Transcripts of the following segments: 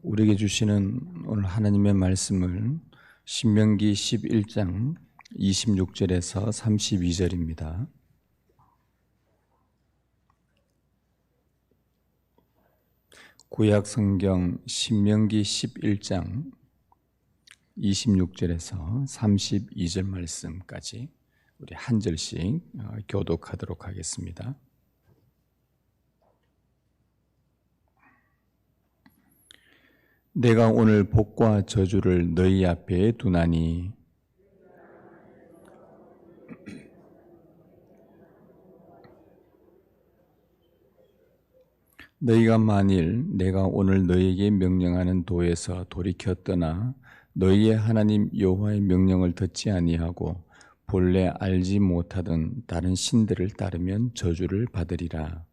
우리에게 주시는 오늘 하나님의 말씀을 신명기 11장 26절에서 32절입니다. 구약 성경 신명기 11장 26절에서 32절 말씀까지 우리 한 절씩 교독하도록 하겠습니다. 내가 오늘 복과 저주를 너희 앞에 두나니 너희가 만일 내가 오늘 너희에게 명령하는 도에서 돌이켜 떠나 너희의 하나님 여호와의 명령을 듣지 아니하고 본래 알지 못하던 다른 신들을 따르면 저주를 받으리라.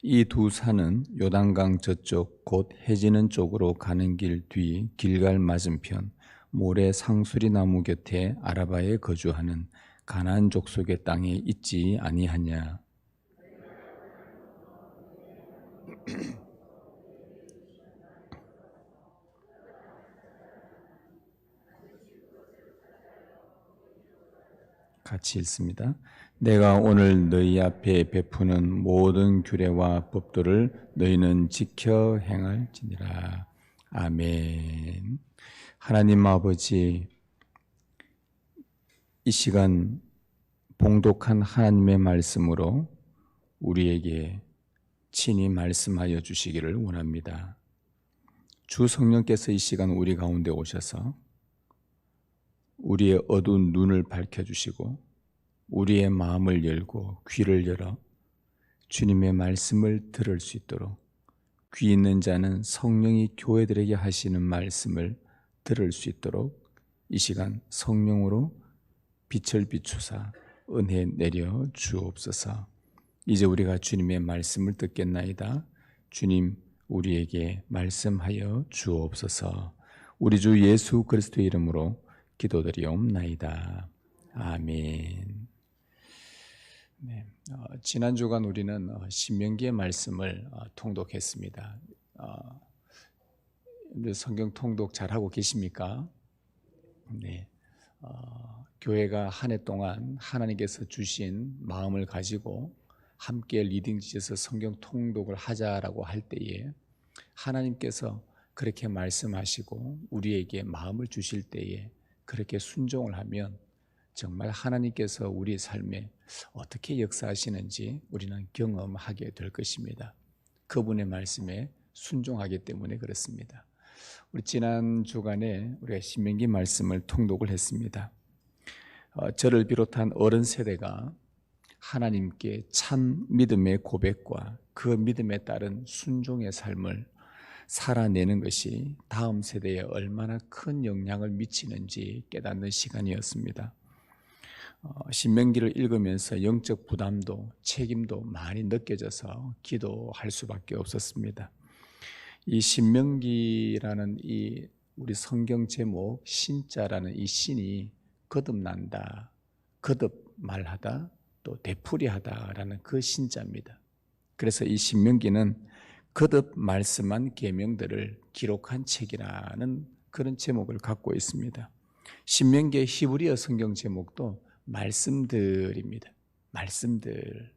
이 두 산은 요단강 저쪽 곧 해지는 쪽으로 가는 길 뒤 길갈 맞은편 모래 상수리 나무 곁에 아라바에 거주하는 가나안 족속의 땅에 있지 아니하냐. 같이 읽습니다. 내가 오늘 너희 앞에 베푸는 모든 규례와 법도를 너희는 지켜 행할지니라. 아멘. 하나님 아버지, 이 시간 봉독한 하나님의 말씀으로 우리에게 친히 말씀하여 주시기를 원합니다. 주 성령께서 이 시간 우리 가운데 오셔서 우리의 어두운 눈을 밝혀주시고 우리의 마음을 열고 귀를 열어 주님의 말씀을 들을 수 있도록 귀 있는 자는 성령이 교회들에게 하시는 말씀을 들을 수 있도록 이 시간 성령으로 빛을 비추사 은혜 내려 주옵소서. 이제 우리가 주님의 말씀을 듣겠나이다. 주님 우리에게 말씀하여 주옵소서. 우리 주 예수 그리스도의 이름으로 기도드리옵나이다. 아멘. 네, 지난 주간 우리는 신명기의 말씀을 통독했습니다. 성경 통독 잘하고 계십니까? 네, 교회가 한 해 동안 하나님께서 주신 마음을 가지고 함께 리딩지에서 성경 통독을 하자라고 할 때에 하나님께서 그렇게 말씀하시고 우리에게 마음을 주실 때에 그렇게 순종을 하면 정말 하나님께서 우리 삶에 어떻게 역사하시는지 우리는 경험하게 될 것입니다. 그분의 말씀에 순종하기 때문에 그렇습니다. 우리 지난 주간에 우리가 신명기 말씀을 통독을 했습니다. 저를 비롯한 어른 세대가 하나님께 참 믿음의 고백과 그 믿음에 따른 순종의 삶을 살아내는 것이 다음 세대에 얼마나 큰 영향을 미치는지 깨닫는 시간이었습니다. 신명기를 읽으면서 영적 부담도 책임도 많이 느껴져서 기도할 수밖에 없었습니다. 이 신명기라는 이 우리 성경 제목 신자라는 이 신이 거듭난다, 거듭말하다, 또 되풀이하다라는 그 신자입니다. 그래서 이 신명기는 거듭 말씀한 계명들을 기록한 책이라는 그런 제목을 갖고 있습니다. 신명기의 히브리어 성경 제목도 말씀들입니다. 말씀들.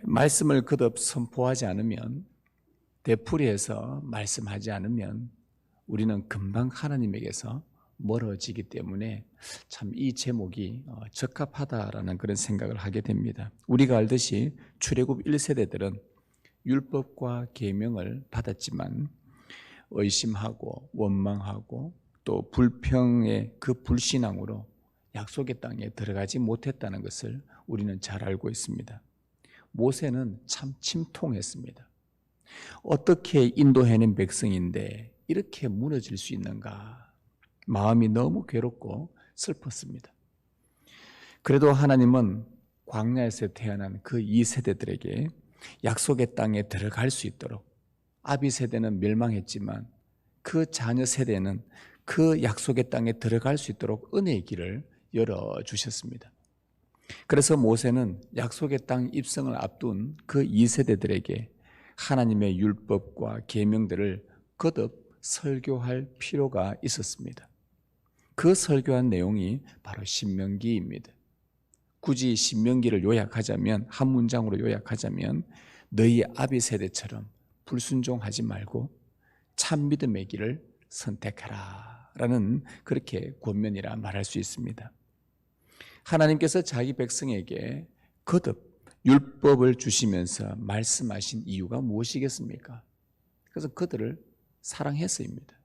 말씀을 거듭 선포하지 않으면, 되풀이해서 말씀하지 않으면 우리는 금방 하나님에게서 멀어지기 때문에 참 이 제목이 적합하다라는 그런 생각을 하게 됩니다. 우리가 알듯이 출애굽 1세대들은 율법과 계명을 받았지만 의심하고 원망하고 또 불평의 그 불신앙으로 약속의 땅에 들어가지 못했다는 것을 우리는 잘 알고 있습니다. 모세는 참 침통했습니다. 어떻게 인도해낸 백성인데 이렇게 무너질 수 있는가? 마음이 너무 괴롭고 슬펐습니다. 그래도 하나님은 광야에서 태어난 그 2세대들에게 약속의 땅에 들어갈 수 있도록, 아비 세대는 멸망했지만 그 자녀 세대는 그 약속의 땅에 들어갈 수 있도록 은혜의 길을 열어주셨습니다. 그래서 모세는 약속의 땅 입성을 앞둔 그 2세대들에게 하나님의 율법과 계명들을 거듭 설교할 필요가 있었습니다. 그 설교한 내용이 바로 신명기입니다. 굳이 신명기를 요약하자면, 한 문장으로 요약하자면, 너희 아비 세대처럼 불순종하지 말고 참 믿음의 길을 선택하라 라는 그렇게 권면이라 말할 수 있습니다. 하나님께서 자기 백성에게 거듭 율법을 주시면서 말씀하신 이유가 무엇이겠습니까? 그래서 그들을 사랑해서입니다.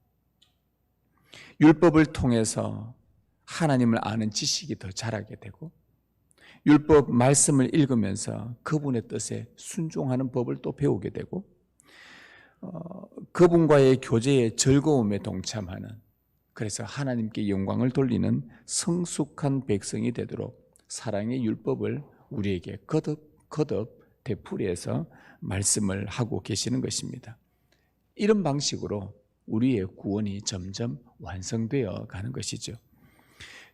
율법을 통해서 하나님을 아는 지식이 더 자라게 되고, 율법 말씀을 읽으면서 그분의 뜻에 순종하는 법을 또 배우게 되고, 그분과의 교제의 즐거움에 동참하는, 그래서 하나님께 영광을 돌리는 성숙한 백성이 되도록 사랑의 율법을 우리에게 거듭 되풀이해서 말씀을 하고 계시는 것입니다. 이런 방식으로 우리의 구원이 점점 완성되어 가는 것이죠.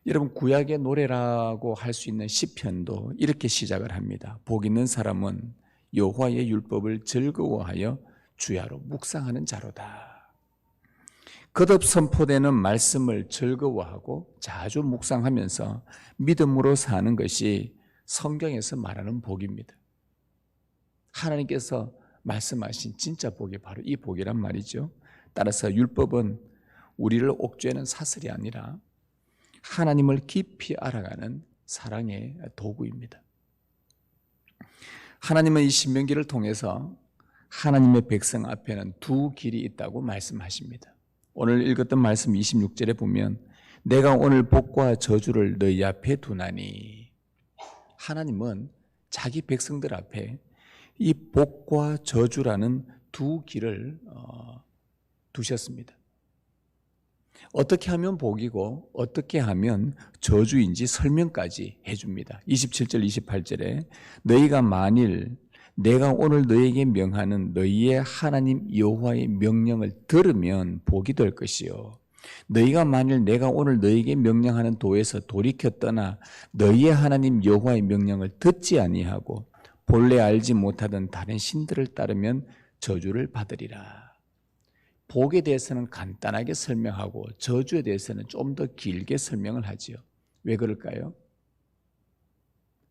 여러분, 구약의 노래라고 할 수 있는 시편도 이렇게 시작을 합니다. 복 있는 사람은 여호와의 율법을 즐거워하여 주야로 묵상하는 자로다. 거듭 선포되는 말씀을 즐거워하고 자주 묵상하면서 믿음으로 사는 것이 성경에서 말하는 복입니다. 하나님께서 말씀하신 진짜 복이 바로 이 복이란 말이죠. 따라서 율법은 우리를 옥죄는 사슬이 아니라 하나님을 깊이 알아가는 사랑의 도구입니다. 하나님은 이 신명기를 통해서 하나님의 백성 앞에는 두 길이 있다고 말씀하십니다. 오늘 읽었던 말씀 26절에 보면 내가 오늘 복과 저주를 너희 앞에 두나니, 하나님은 자기 백성들 앞에 이 복과 저주라는 두 길을 두셨습니다. 어떻게 하면 복이고 어떻게 하면 저주인지 설명까지 해줍니다. 27절 28절에 너희가 만일 내가 오늘 너희에게 명하는 너희의 하나님 여호와의 명령을 들으면 복이 될 것이요, 너희가 만일 내가 오늘 너희에게 명령하는 도에서 돌이켜 떠나 너희의 하나님 여호와의 명령을 듣지 아니하고 본래 알지 못하던 다른 신들을 따르면 저주를 받으리라. 복에 대해서는 간단하게 설명하고 저주에 대해서는 좀 더 길게 설명을 하지요. 왜 그럴까요?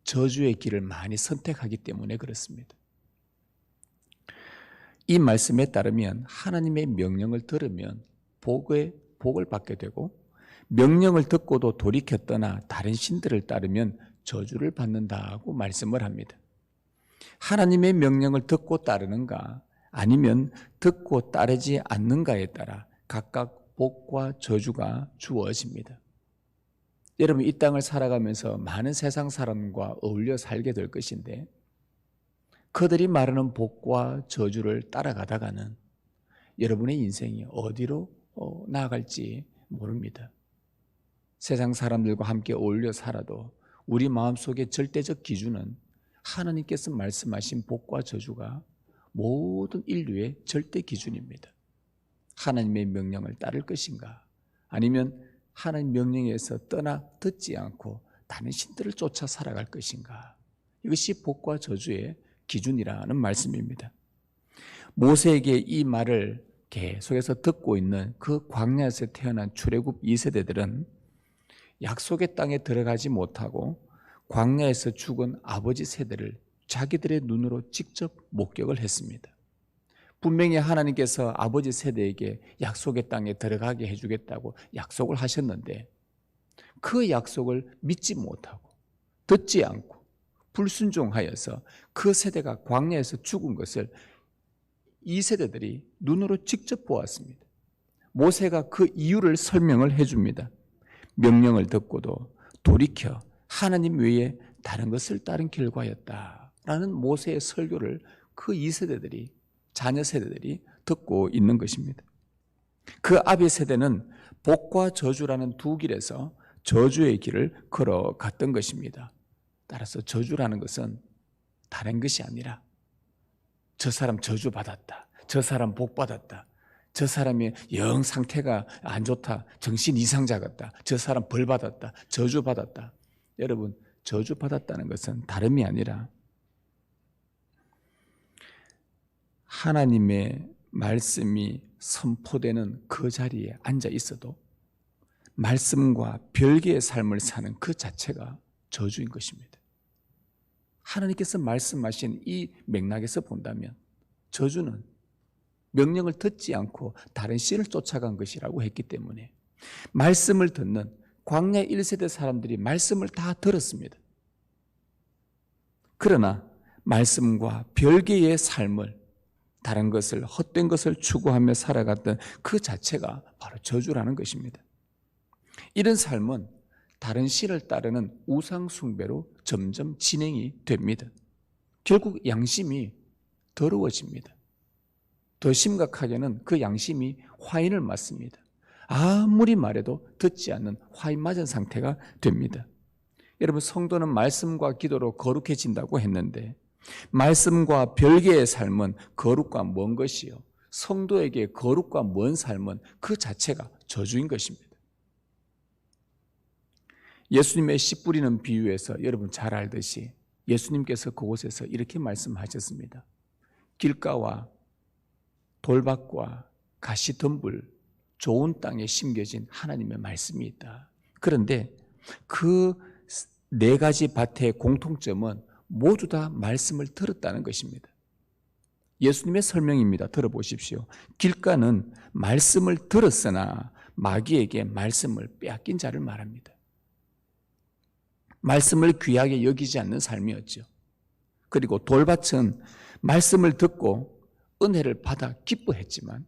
저주의 길을 많이 선택하기 때문에 그렇습니다. 이 말씀에 따르면 하나님의 명령을 들으면 복을 받게 되고, 명령을 듣고도 돌이켜 떠나 다른 신들을 따르면 저주를 받는다고 말씀을 합니다. 하나님의 명령을 듣고 따르는가 아니면 듣고 따르지 않는가에 따라 각각 복과 저주가 주어집니다. 여러분, 이 땅을 살아가면서 많은 세상 사람과 어울려 살게 될 것인데, 그들이 말하는 복과 저주를 따라가다가는 여러분의 인생이 어디로 나아갈지 모릅니다. 세상 사람들과 함께 어울려 살아도 우리 마음속의 절대적 기준은 하나님께서 말씀하신 복과 저주가 모든 인류의 절대 기준입니다. 하나님의 명령을 따를 것인가, 아니면 하나님 명령에서 떠나 듣지 않고 다른 신들을 쫓아 살아갈 것인가, 이것이 복과 저주의 기준이라는 말씀입니다. 모세에게 이 말을 계속해서 듣고 있는 그 광야에서 태어난 출애굽 2세대들은 약속의 땅에 들어가지 못하고 광야에서 죽은 아버지 세대를 자기들의 눈으로 직접 목격을 했습니다. 분명히 하나님께서 아버지 세대에게 약속의 땅에 들어가게 해주겠다고 약속을 하셨는데, 그 약속을 믿지 못하고 듣지 않고 불순종하여서 그 세대가 광야에서 죽은 것을 이 세대들이 눈으로 직접 보았습니다. 모세가 그 이유를 설명을 해줍니다. 명령을 듣고도 돌이켜 하나님 외에 다른 것을 따른 결과였다라는 모세의 설교를 그 2세대들이, 자녀 세대들이 듣고 있는 것입니다. 그 아비 세대는 복과 저주라는 두 길에서 저주의 길을 걸어갔던 것입니다. 따라서 저주라는 것은 다른 것이 아니라 저 사람 저주받았다, 저 사람 복받았다, 저 사람이 영 상태가 안 좋다. 정신 이상자 같다. 저 사람 벌 받았다. 저주 받았다. 여러분, 저주 받았다는 것은 다름이 아니라 하나님의 말씀이 선포되는 그 자리에 앉아 있어도 말씀과 별개의 삶을 사는 그 자체가 저주인 것입니다. 하나님께서 말씀하신 이 맥락에서 본다면 저주는 명령을 듣지 않고 다른 신을 쫓아간 것이라고 했기 때문에 말씀을 듣는 광야 1세대 사람들이 말씀을 다 들었습니다. 그러나 말씀과 별개의 삶을, 다른 것을, 헛된 것을 추구하며 살아갔던 그 자체가 바로 저주라는 것입니다. 이런 삶은 다른 신을 따르는 우상 숭배로 점점 진행이 됩니다. 결국 양심이 더러워집니다. 더 심각하게는 그 양심이 화인을 맞습니다. 아무리 말해도 듣지 않는 화인 맞은 상태가 됩니다. 여러분, 성도는 말씀과 기도로 거룩해진다고 했는데 말씀과 별개의 삶은 거룩과 먼 것이요, 성도에게 거룩과 먼 삶은 그 자체가 저주인 것입니다. 예수님의 씨 뿌리는 비유에서 여러분 잘 알듯이 예수님께서 그곳에서 이렇게 말씀하셨습니다. 길가와 돌밭과 가시덤불, 좋은 땅에 심겨진 하나님의 말씀이 있다. 그런데 그 네 가지 밭의 공통점은 모두 다 말씀을 들었다는 것입니다. 예수님의 설명입니다. 들어보십시오. 길가는 말씀을 들었으나 마귀에게 말씀을 빼앗긴 자를 말합니다. 말씀을 귀하게 여기지 않는 삶이었죠. 그리고 돌밭은 말씀을 듣고 은혜를 받아 기뻐했지만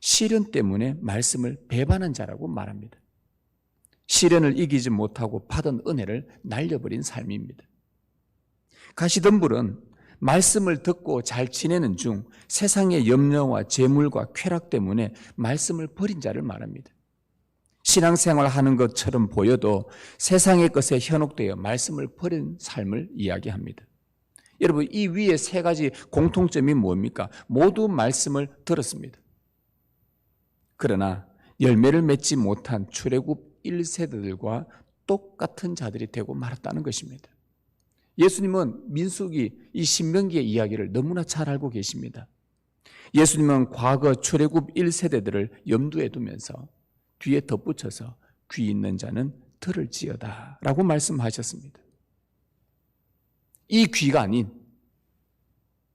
시련 때문에 말씀을 배반한 자라고 말합니다. 시련을 이기지 못하고 받은 은혜를 날려버린 삶입니다. 가시덤불은 말씀을 듣고 잘 지내는 중 세상의 염려와 재물과 쾌락 때문에 말씀을 버린 자를 말합니다. 신앙생활 하는 것처럼 보여도 세상의 것에 현혹되어 말씀을 버린 삶을 이야기합니다. 여러분, 이 위에 세 가지 공통점이 뭡니까? 모두 말씀을 들었습니다. 그러나 열매를 맺지 못한 출애굽 1세대들과 똑같은 자들이 되고 말았다는 것입니다. 예수님은 민수기, 이 신명기의 이야기를 너무나 잘 알고 계십니다. 예수님은 과거 출애굽 1세대들을 염두에 두면서 뒤에 덧붙여서 귀 있는 자는 들을지어다 라고 말씀하셨습니다. 이 귀가 아닌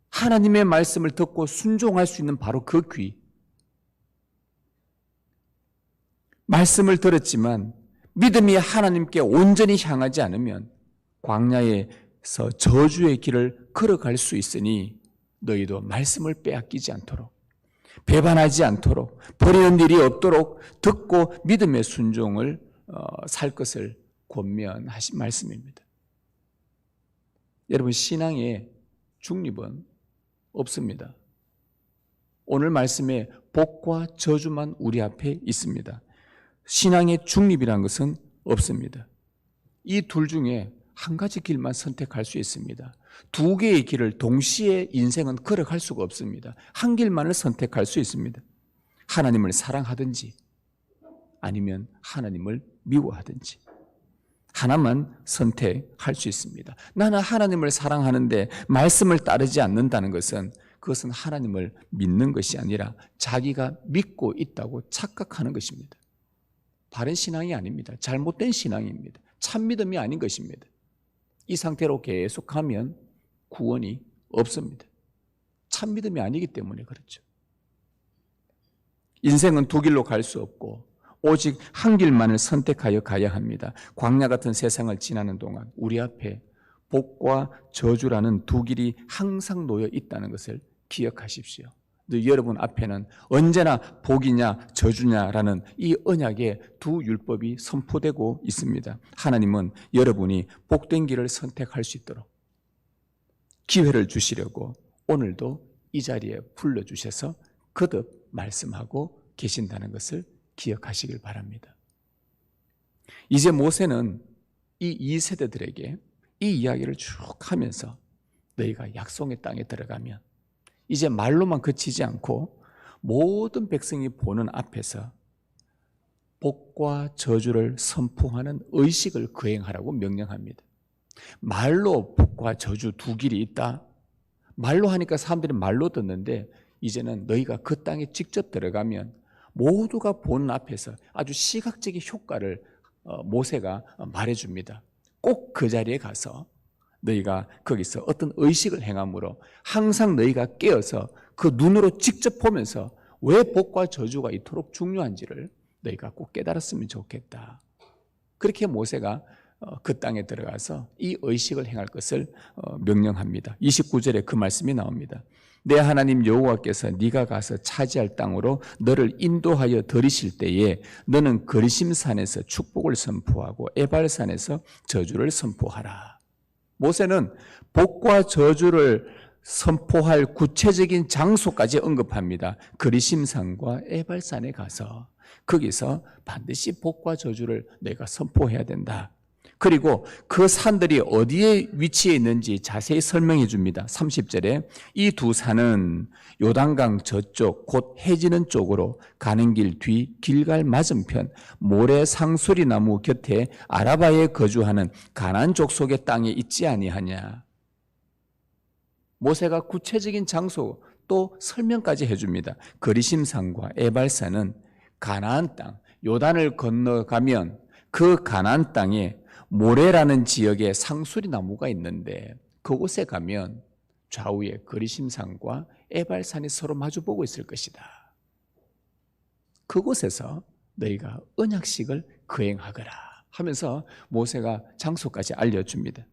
하나님의 말씀을 듣고 순종할 수 있는 바로 그 귀, 말씀을 들었지만 믿음이 하나님께 온전히 향하지 않으면 광야에서 저주의 길을 걸어갈 수 있으니 너희도 말씀을 빼앗기지 않도록, 배반하지 않도록, 버리는 일이 없도록 듣고 믿음의 순종을 살 것을 권면하신 말씀입니다. 여러분, 신앙의 중립은 없습니다. 오늘 말씀에 복과 저주만 우리 앞에 있습니다. 신앙의 중립이라는 것은 없습니다. 이 둘 중에 한 가지 길만 선택할 수 있습니다. 두 개의 길을 동시에 인생은 걸어갈 수가 없습니다. 한 길만을 선택할 수 있습니다. 하나님을 사랑하든지 아니면 하나님을 미워하든지 하나만 선택할 수 있습니다. 나는 하나님을 사랑하는데 말씀을 따르지 않는다는 것은 그것은 하나님을 믿는 것이 아니라 자기가 믿고 있다고 착각하는 것입니다. 바른 신앙이 아닙니다. 잘못된 신앙입니다. 참 믿음이 아닌 것입니다. 이 상태로 계속하면 구원이 없습니다. 참 믿음이 아니기 때문에 그렇죠. 인생은 두 길로 갈 수 없고 오직 한 길만을 선택하여 가야 합니다. 광야 같은 세상을 지나는 동안 우리 앞에 복과 저주라는 두 길이 항상 놓여 있다는 것을 기억하십시오. 여러분 앞에는 언제나 복이냐 저주냐라는 이 언약의 두 율법이 선포되고 있습니다. 하나님은 여러분이 복된 길을 선택할 수 있도록 기회를 주시려고 오늘도 이 자리에 불러주셔서 거듭 말씀하고 계신다는 것을 기억하시길 바랍니다. 이제 모세는 이 2세대들에게 이 이야기를 쭉 하면서 너희가 약속의 땅에 들어가면 이제 말로만 그치지 않고 모든 백성이 보는 앞에서 복과 저주를 선포하는 의식을 거행하라고 명령합니다. 말로 복과 저주 두 길이 있다. 말로 하니까 사람들이 말로 듣는데 이제는 너희가 그 땅에 직접 들어가면 모두가 보는 앞에서 아주 시각적인 효과를 모세가 말해줍니다. 꼭 그 자리에 가서 너희가 거기서 어떤 의식을 행함으로 항상 너희가 깨어서 그 눈으로 직접 보면서 왜 복과 저주가 이토록 중요한지를 너희가 꼭 깨달았으면 좋겠다. 그렇게 모세가 그 땅에 들어가서 이 의식을 행할 것을 명령합니다. 29절에 그 말씀이 나옵니다. 내 하나님 여호와께서 네가 가서 차지할 땅으로 너를 인도하여 들이실 때에 너는 그리심산에서 축복을 선포하고 에발산에서 저주를 선포하라. 모세는 복과 저주를 선포할 구체적인 장소까지 언급합니다. 그리심산과 에발산에 가서 거기서 반드시 복과 저주를 내가 선포해야 된다. 그리고 그 산들이 어디에 위치해 있는지 자세히 설명해 줍니다. 30절에 이 두 산은 요단강 저쪽 곧 해지는 쪽으로 가는 길 뒤 길갈 맞은편 모래 상수리 나무 곁에 아라바에 거주하는 가나안 족속의 땅에 있지 아니하냐. 모세가 구체적인 장소 또 설명까지 해줍니다. 그리심산과 에발산은 가나안 땅, 요단을 건너가면 그 가나안 땅에 모레라는 지역에 상수리 나무가 있는데 그곳에 가면 좌우에 그리심산과 에발산이 서로 마주보고 있을 것이다. 그곳에서 너희가 언약식을 거행하거라 하면서 모세가 장소까지 알려줍니다.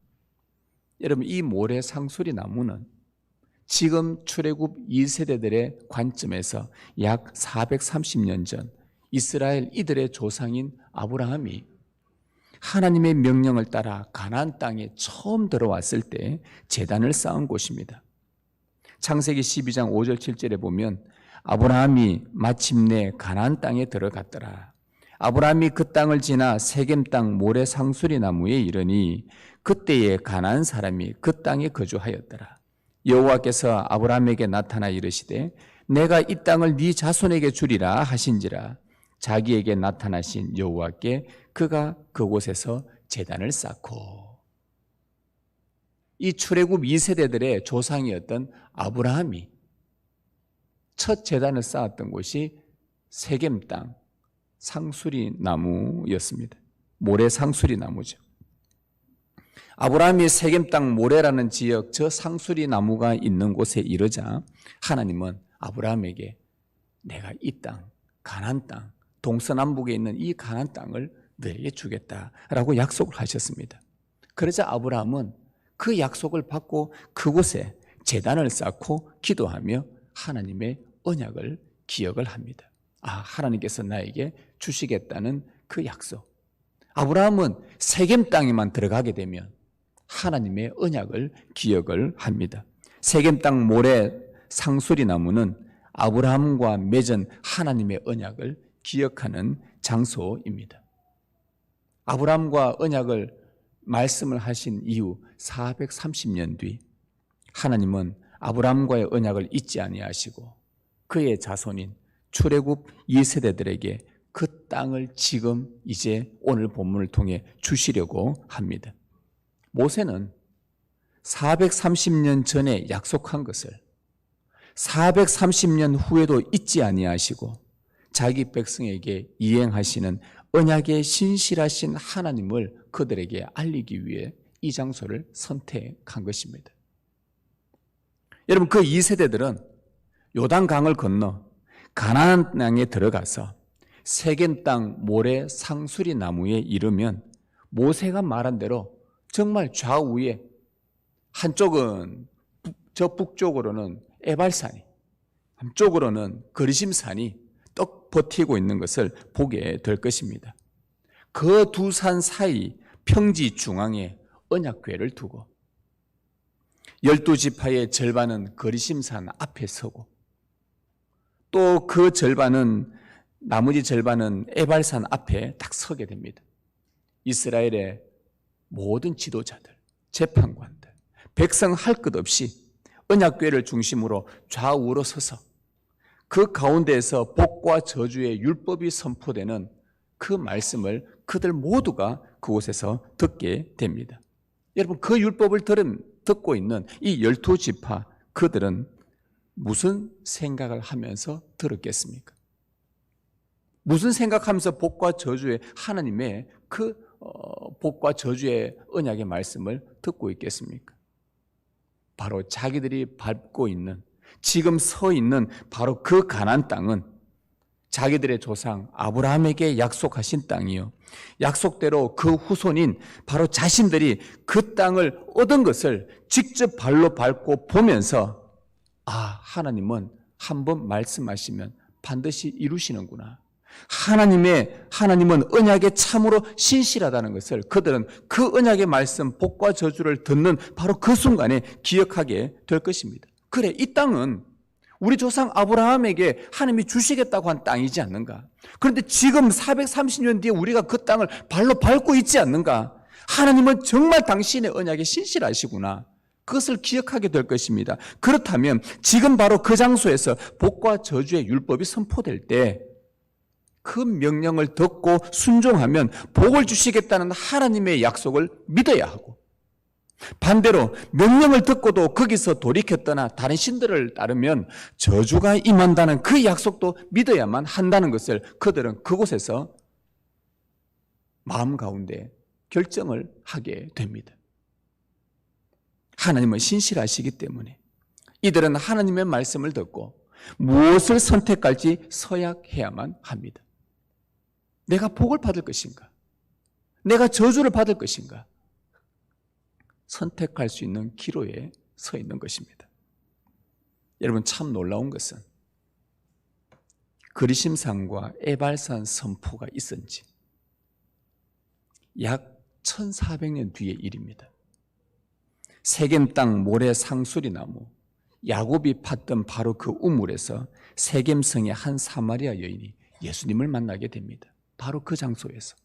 여러분, 이 모래 상수리 나무는 지금 출애굽 2세대들의 관점에서 약 430년 전 이스라엘 이들의 조상인 아브라함이 하나님의 명령을 따라 가나안 땅에 처음 들어왔을 때 제단을 쌓은 곳입니다. 창세기 12장 5절 7절에 보면 아브라함이 마침내 가나안 땅에 들어갔더라. 아브라함이 그 땅을 지나 세겜 땅 모래 상수리 나무에 이르니 그때에 가나안 사람이 그 땅에 거주하였더라. 여호와께서 아브라함에게 나타나 이르시되 내가 이 땅을 네 자손에게 주리라 하신지라. 자기에게 나타나신 여호와께 그가 그곳에서 제단을 쌓고, 이 출애굽 2세대들의 조상이었던 아브라함이 첫 제단을 쌓았던 곳이 세겜 땅 상수리 나무였습니다. 모래 상수리 나무죠. 아브라함이 세겜 땅 모래라는 지역 저 상수리 나무가 있는 곳에 이르자 하나님은 아브라함에게 내가 이 땅, 가나안 땅, 동서남북에 있는 이 가나안 땅을 너에게 주겠다라고 약속을 하셨습니다. 그러자 아브라함은 그 약속을 받고 그곳에 제단을 쌓고 기도하며 하나님의 언약을 기억을 합니다. 하나님께서 나에게 주시겠다는 그 약속. 아브라함은 세겜 땅에만 들어가게 되면 하나님의 언약을 기억을 합니다. 세겜 땅 모래 상수리 나무는 아브라함과 맺은 하나님의 언약을 기억하는 장소입니다. 아브라함과 언약을 말씀을 하신 이후 430년 뒤 하나님은 아브라함과의 언약을 잊지 아니하시고 그의 자손인 출애굽 2세대들에게 그 땅을 지금 이제 오늘 본문을 통해 주시려고 합니다. 모세는 430년 전에 약속한 것을 430년 후에도 잊지 아니하시고 자기 백성에게 이행하시는 언약의 신실하신 하나님을 그들에게 알리기 위해 이 장소를 선택한 것입니다. 여러분, 그 2세대들은 요단강을 건너 가나안 땅에 들어가서 세겜 땅 모래 상수리 나무에 이르면 모세가 말한 대로 정말 좌우에 한쪽은 저 북쪽으로는 에발산이, 한쪽으로는 그리심산이 떡 버티고 있는 것을 보게 될 것입니다. 그 두 산 사이 평지 중앙에 언약궤를 두고 12지파의 절반은 그리심산 앞에 서고 또 그 절반은, 나머지 절반은 에발산 앞에 딱 서게 됩니다. 이스라엘의 모든 지도자들, 재판관들, 백성 할 것 없이 언약궤를 중심으로 좌우로 서서 그 가운데에서 복과 저주의 율법이 선포되는 그 말씀을 그들 모두가 그곳에서 듣게 됩니다. 여러분, 그 율법을 듣고 있는 이 12지파, 그들은 무슨 생각을 하면서 들었겠습니까? 무슨 생각하면서 복과 저주의 하나님의 그 복과 저주의 언약의 말씀을 듣고 있겠습니까? 바로 자기들이 밟고 있는, 지금 서 있는 바로 그 가나안 땅은 자기들의 조상 아브라함에게 약속하신 땅이요, 약속대로 그 후손인 바로 자신들이 그 땅을 얻은 것을 직접 발로 밟고 보면서, 아, 하나님은 한번 말씀하시면 반드시 이루시는구나, 하나님은 언약에 참으로 신실하다는 것을 그들은 그 언약의 말씀, 복과 저주를 듣는 바로 그 순간에 기억하게 될 것입니다. 그래, 이 땅은 우리 조상 아브라함에게 하나님이 주시겠다고 한 땅이지 않는가? 그런데 지금 430년 뒤에 우리가 그 땅을 발로 밟고 있지 않는가? 하나님은 정말 당신의 언약에 신실하시구나. 그것을 기억하게 될 것입니다. 그렇다면 지금 바로 그 장소에서 복과 저주의 율법이 선포될 때 그 명령을 듣고 순종하면 복을 주시겠다는 하나님의 약속을 믿어야 하고, 반대로 명령을 듣고도 거기서 돌이켜 떠나 다른 신들을 따르면 저주가 임한다는 그 약속도 믿어야만 한다는 것을 그들은 그곳에서 마음 가운데 결정을 하게 됩니다. 하나님은 신실하시기 때문에 이들은 하나님의 말씀을 듣고 무엇을 선택할지 서약해야만 합니다. 내가 복을 받을 것인가? 내가 저주를 받을 것인가? 선택할 수 있는 기로에 서 있는 것입니다. 여러분, 참 놀라운 것은 그리심산과 에발산 선포가 있은 지 약 1400년 뒤의 일입니다. 세겜 땅 모래 상수리 나무, 야곱이 팠던 바로 그 우물에서 세겜성의 한 사마리아 여인이 예수님을 만나게 됩니다. 바로 그 장소에서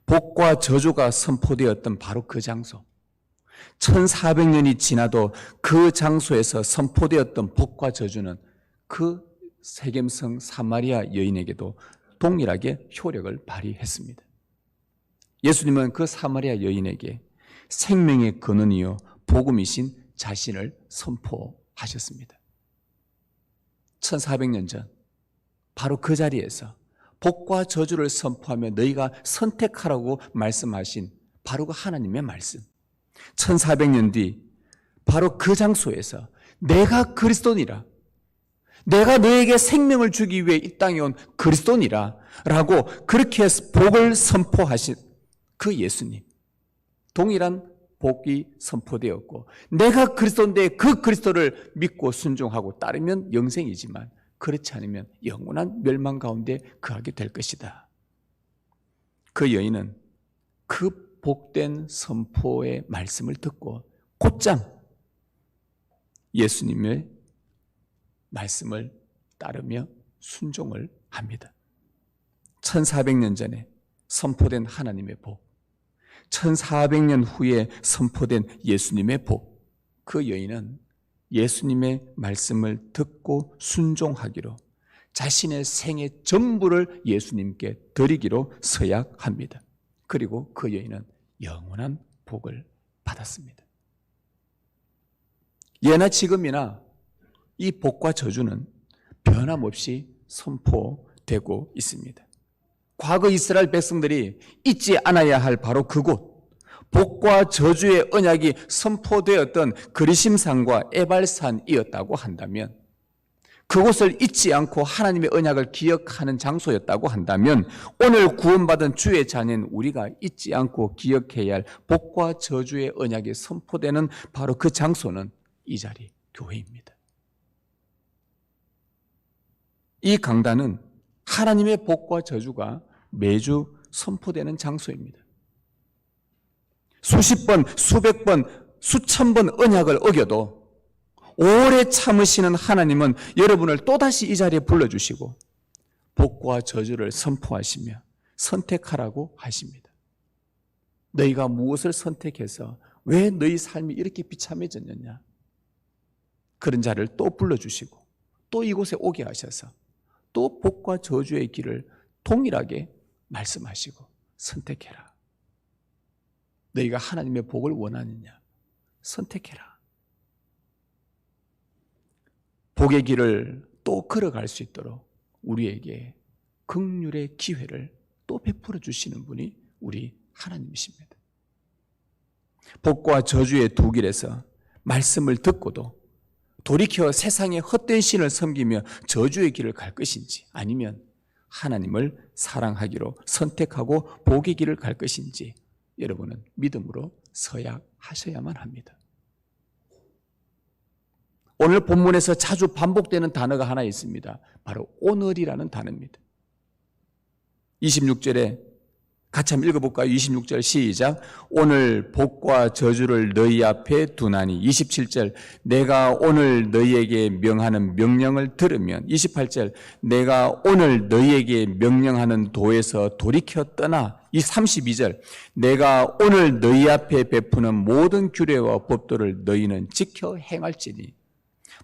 복과 저주가 선포되었던 바로 그 장소, 1400년이 지나도 그 장소에서 선포되었던 복과 저주는 그 세겜성 사마리아 여인에게도 동일하게 효력을 발휘했습니다. 예수님은 그 사마리아 여인에게 생명의 근원이요 복음이신 자신을 선포하셨습니다. 1400년 전 바로 그 자리에서 복과 저주를 선포하며 너희가 선택하라고 말씀하신 바로 그 하나님의 말씀, 1400년 뒤 바로 그 장소에서 내가 그리스도니라, 내가 너에게 생명을 주기 위해 이 땅에 온 그리스도니라 라고 그렇게 복을 선포하신 그 예수님, 동일한 복이 선포되었고, 내가 그리스도인데 그 그리스도를 믿고 순종하고 따르면 영생이지만 그렇지 않으면 영원한 멸망 가운데 거하게 될 것이다. 그 여인은 그 복된 선포의 말씀을 듣고 곧장 예수님의 말씀을 따르며 순종을 합니다. 1400년 전에 선포된 하나님의 복, 1400년 후에 선포된 예수님의 복, 그 여인은 예수님의 말씀을 듣고 순종하기로 자신의 생의 전부를 예수님께 드리기로 서약합니다. 그리고 그 여인은 영원한 복을 받았습니다. 예나 지금이나 이 복과 저주는 변함없이 선포되고 있습니다. 과거 이스라엘 백성들이 잊지 않아야 할 바로 그곳, 복과 저주의 언약이 선포되었던 그리심산과 에발산이었다고 한다면, 그곳을 잊지 않고 하나님의 언약을 기억하는 장소였다고 한다면, 오늘 구원받은 주의 자녀인 우리가 잊지 않고 기억해야 할 복과 저주의 언약이 선포되는 바로 그 장소는 이 자리, 교회입니다. 이 강단은 하나님의 복과 저주가 매주 선포되는 장소입니다. 수십 번, 수백 번, 수천 번 언약을 어겨도 오래 참으시는 하나님은 여러분을 또다시 이 자리에 불러주시고 복과 저주를 선포하시며 선택하라고 하십니다. 너희가 무엇을 선택해서 왜 너희 삶이 이렇게 비참해졌느냐? 그런 자를 또 불러주시고 또 이곳에 오게 하셔서 또 복과 저주의 길을 동일하게 말씀하시고 선택해라. 너희가 하나님의 복을 원하느냐? 선택해라. 복의 길을 또 걸어갈 수 있도록 우리에게 긍휼의 기회를 또 베풀어 주시는 분이 우리 하나님이십니다. 복과 저주의 두 길에서 말씀을 듣고도 돌이켜 세상의 헛된 신을 섬기며 저주의 길을 갈 것인지, 아니면 하나님을 사랑하기로 선택하고 복의 길을 갈 것인지 여러분은 믿음으로 서약하셔야만 합니다. 오늘 본문에서 자주 반복되는 단어가 하나 있습니다. 바로 오늘이라는 단어입니다. 26절에 같이 한번 읽어볼까요? 26절 시작. 오늘 복과 저주를 너희 앞에 두나니. 27절 내가 오늘 너희에게 명하는 명령을 들으면. 28절 내가 오늘 너희에게 명령하는 도에서 돌이켜 떠나. 32절 내가 오늘 너희 앞에 베푸는 모든 규례와 법도를 너희는 지켜 행할지니.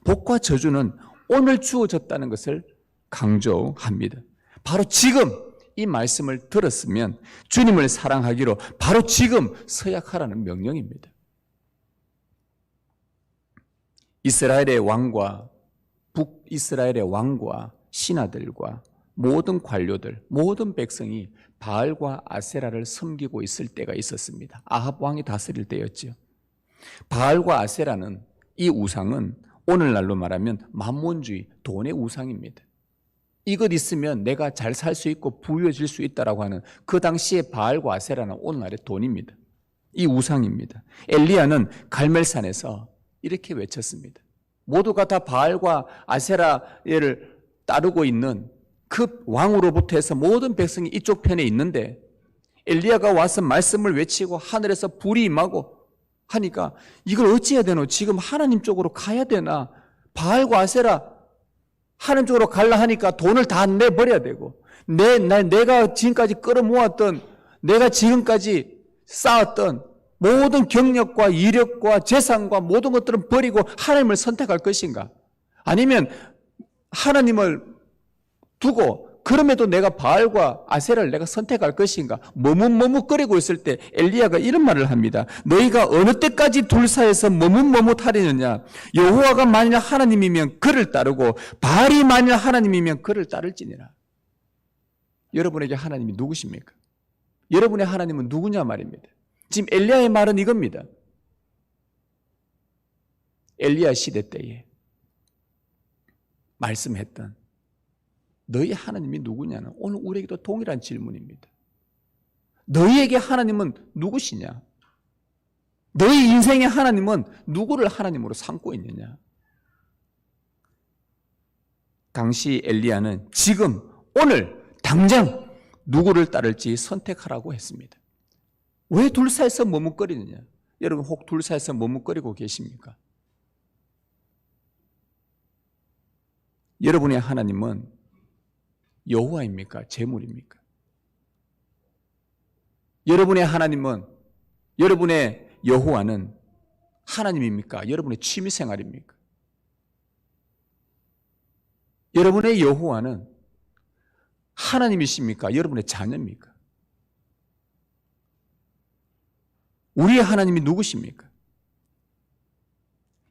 복과 저주는 오늘 주어졌다는 것을 강조합니다. 바로 지금 이 말씀을 들었으면 주님을 사랑하기로 바로 지금 서약하라는 명령입니다. 이스라엘의 왕과 북이스라엘의 왕과 신하들과 모든 관료들, 모든 백성이 바알과 아세라를 섬기고 있을 때가 있었습니다. 아합 왕이 다스릴 때였죠. 바알과 아세라는, 이 우상은 오늘날로 말하면 만몬주의, 돈의 우상입니다. 이것 있으면 내가 잘 살 수 있고 부유해질 수 있다라고 하는 그 당시의 바알과 아세라는 오늘날의 돈입니다. 이 우상입니다. 엘리야는 갈멜산에서 이렇게 외쳤습니다. 모두가 다 바알과 아세라를 따르고 있는 그 왕으로부터 해서 모든 백성이 이쪽 편에 있는데 엘리야가 와서 말씀을 외치고 하늘에서 불이 임하고 하니까 이걸 어찌해야 되노? 지금 하나님 쪽으로 가야 되나? 바알과 아세라 하나님 쪽으로 가려 하니까 돈을 다 내버려야 되고 내가 지금까지 끌어모았던, 내가 지금까지 쌓았던 모든 경력과 이력과 재산과 모든 것들은 버리고 하나님을 선택할 것인가? 아니면 하나님을 두고 그럼에도 내가 바알과 아세라를 내가 선택할 것인가? 머뭇머뭇거리고 있을 때 엘리야가 이런 말을 합니다. 너희가 어느 때까지 둘 사이에서 머뭇머뭇하려느냐? 여호와가 만일 하나님이면 그를 따르고 바알이 만일 하나님이면 그를 따를지니라. 여러분에게 하나님이 누구십니까? 여러분의 하나님은 누구냐 말입니다. 지금 엘리야의 말은 이겁니다. 엘리야 시대 때에 말씀했던 너희 하나님이 누구냐는 오늘 우리에게도 동일한 질문입니다. 너희에게 하나님은 누구시냐? 너희 인생의 하나님은 누구를 하나님으로 삼고 있느냐? 당시 엘리야는 지금 오늘 당장 누구를 따를지 선택하라고 했습니다. 왜 둘 사이에서 머뭇거리느냐? 여러분 혹 둘 사이에서 머뭇거리고 계십니까? 여러분의 하나님은 여호와입니까? 재물입니까? 여러분의 하나님은, 여러분의 여호와는 하나님입니까? 여러분의 취미생활입니까? 여러분의 여호와는 하나님이십니까? 여러분의 자녀입니까? 우리의 하나님이 누구십니까?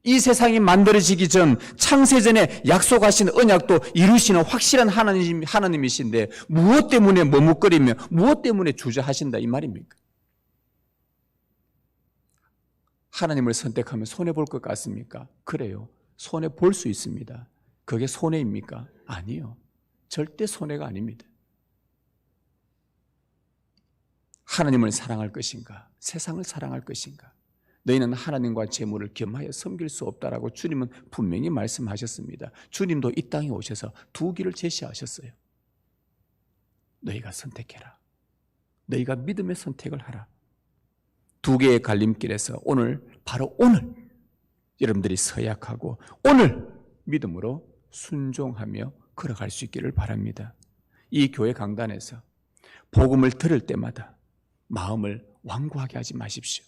이 세상이 만들어지기 전 창세전에 약속하신 언약도 이루시는 확실한 하나님이신데 무엇 때문에 머뭇거리며 무엇 때문에 주저하신다 이 말입니까? 하나님을 선택하면 손해볼 것 같습니까? 그래요. 손해볼 수 있습니다. 그게 손해입니까? 아니요. 절대 손해가 아닙니다. 하나님을 사랑할 것인가? 세상을 사랑할 것인가? 너희는 하나님과 재물을 겸하여 섬길 수 없다라고 주님은 분명히 말씀하셨습니다. 주님도 이 땅에 오셔서 두 길을 제시하셨어요. 너희가 선택해라. 너희가 믿음의 선택을 하라. 두 개의 갈림길에서 오늘, 바로 오늘 여러분들이 서약하고 오늘 믿음으로 순종하며 걸어갈 수 있기를 바랍니다. 이 교회 강단에서 복음을 들을 때마다 마음을 완고하게 하지 마십시오.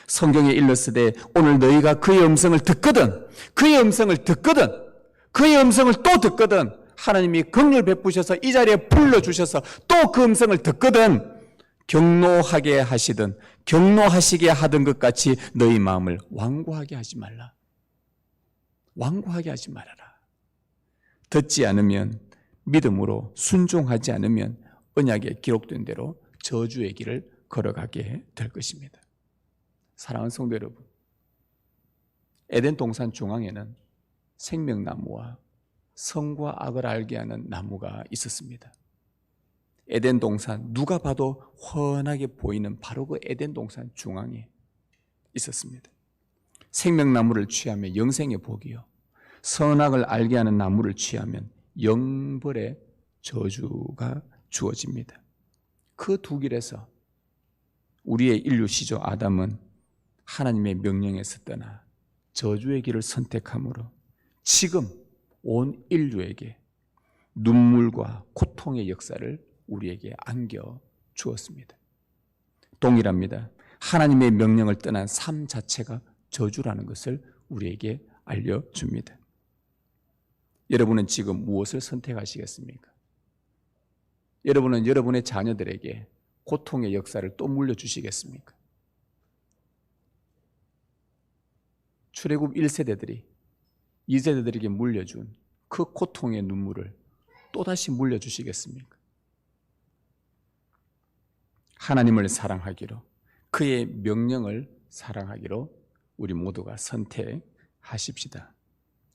성경에 일렀으되 오늘 너희가 그의 음성을 듣거든 그의 음성을 또 듣거든 하나님이 긍휼 베푸셔서 이 자리에 불러주셔서 또 그 음성을 듣거든 경노하게 하시든 경노하시게 하던 것 같이 너희 마음을 완고하게 하지 말라. 완고하게 하지 말아라. 듣지 않으면 믿음으로 순종하지 않으면 언약에 기록된 대로 저주의 길을 걸어가게 될 것입니다. 사랑하는 성도 여러분, 에덴 동산 중앙에는 생명나무와 선과 악을 알게 하는 나무가 있었습니다. 에덴 동산 누가 봐도 훤하게 보이는 바로 그 에덴 동산 중앙에 있었습니다. 생명나무를 취하면 영생의 복이요, 선악을 알게 하는 나무를 취하면 영벌의 저주가 주어집니다. 그 두 길에서 우리의 인류 시조 아담은 하나님의 명령에서 떠나 저주의 길을 선택함으로 지금 온 인류에게 눈물과 고통의 역사를 우리에게 안겨 주었습니다. 동일합니다. 하나님의 명령을 떠난 삶 자체가 저주라는 것을 우리에게 알려줍니다. 여러분은 지금 무엇을 선택하시겠습니까? 여러분은 여러분의 자녀들에게 고통의 역사를 또 물려주시겠습니까? 출애굽 1세대들이 2세대들에게 물려준 그 고통의 눈물을 또다시 물려주시겠습니까? 하나님을 사랑하기로, 그의 명령을 사랑하기로 우리 모두가 선택하십시다.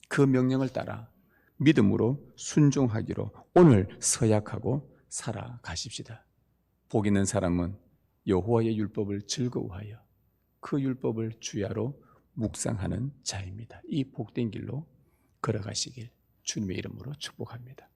그 명령을 따라 믿음으로 순종하기로 오늘 서약하고 살아가십시다. 복 있는 사람은 여호와의 율법을 즐거워하여 그 율법을 주야로 묵상하는 자입니다. 이 복된 길로 걸어가시길 주님의 이름으로 축복합니다.